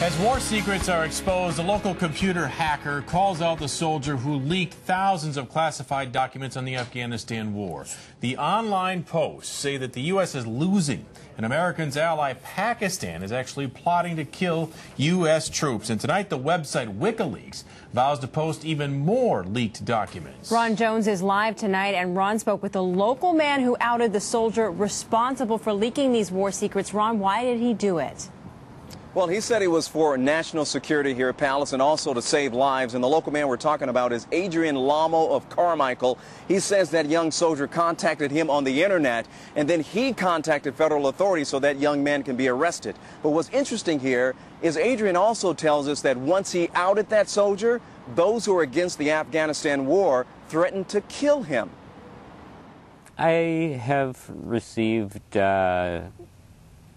As war secrets are exposed, a local computer hacker calls out the soldier who leaked thousands of classified documents on the Afghanistan war. The online posts say that the U.S. is losing, and America's ally Pakistan is actually plotting to kill U.S. troops. And tonight, the website WikiLeaks vows to post even more leaked documents. Ron Jones is live tonight, and Ron spoke with the local man who outed the soldier responsible for leaking these war secrets. Ron, why did he do it? Well, he said he was for national security here at Palace and also to save lives. And the local man we're talking about is Adrian Lamo of Carmichael. He says that young soldier contacted him on the internet, and then he contacted federal authorities so that young man can be arrested. But what's interesting here is Adrian also tells us that once he outed that soldier, those who are against the Afghanistan war threatened to kill him. I have received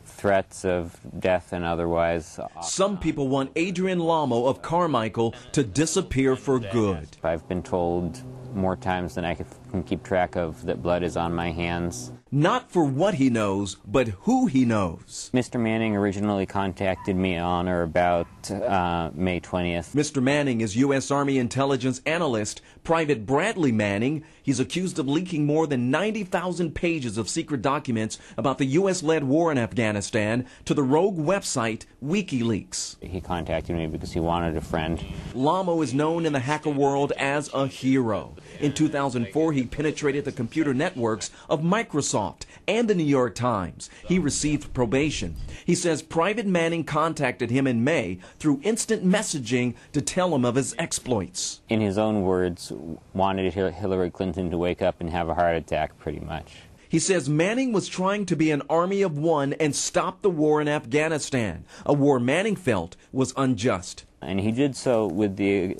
threats of death and otherwise. Some people want Adrian Lamo of Carmichael to disappear for good. I've been told more times than I can keep track of that blood is on my hands. Not for what he knows, but who he knows. Mr. Manning originally contacted me on or about May 20th. Mr. Manning is U.S. Army intelligence analyst Private Bradley Manning. He's accused of leaking more than 90,000 pages of secret documents about the U.S.-led war in Afghanistan to the rogue website WikiLeaks. He contacted me because he wanted a friend. Lamo is known in the hacker world as a hero. In 2004, he penetrated the computer networks of Microsoft and the New York Times. He received probation. He says Private Manning contacted him in May through instant messaging to tell him of his exploits. In his own words, wanted Hillary Clinton to wake up and have a heart attack, pretty much. He says Manning was trying to be an army of one and stop the war in Afghanistan, a war Manning felt was unjust. And he did so with the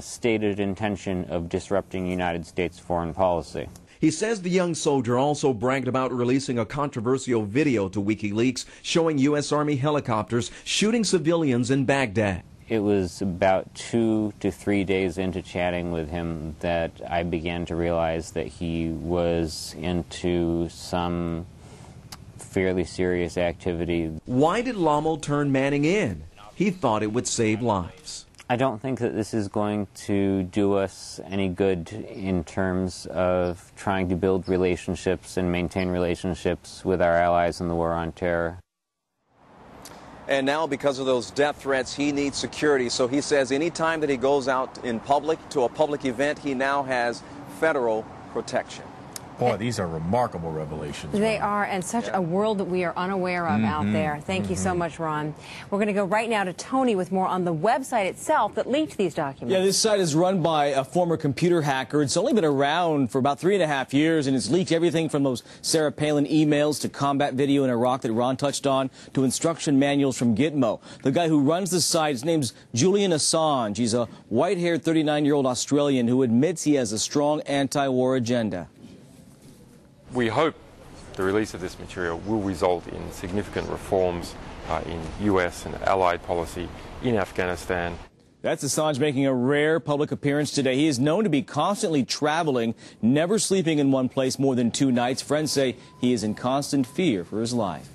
stated intention of disrupting United States foreign policy. He says the young soldier also bragged about releasing a controversial video to WikiLeaks showing U.S. Army helicopters shooting civilians in Baghdad. It was about 2 to 3 days into chatting with him that I began to realize that he was into some fairly serious activity. Why did Lamo turn Manning in? He thought it would save lives. I don't think that this is going to do us any good in terms of trying to build relationships and maintain relationships with our allies in the war on terror. And now, because of those death threats, he needs security. So he says any time that he goes out in public to a public event, he now has federal protection. Boy, these are remarkable revelations. They are, and such a world that we are unaware of out there. Thank you so much, Ron. We're going to go right now to Tony with more on the website itself that leaked these documents. Yeah, this site is run by a former computer hacker. It's only been around for about 3.5 years, and it's leaked everything from those Sarah Palin emails to combat video in Iraq that Ron touched on to instruction manuals from Gitmo. The guy who runs the site, his name's Julian Assange. He's a white-haired 39-year-old Australian who admits he has a strong anti-war agenda. We hope the release of this material will result in significant reforms in US and allied policy in Afghanistan. That's Assange making a rare public appearance today. He is known to be constantly traveling, never sleeping in one place more than 2 nights. Friends say he is in constant fear for his life.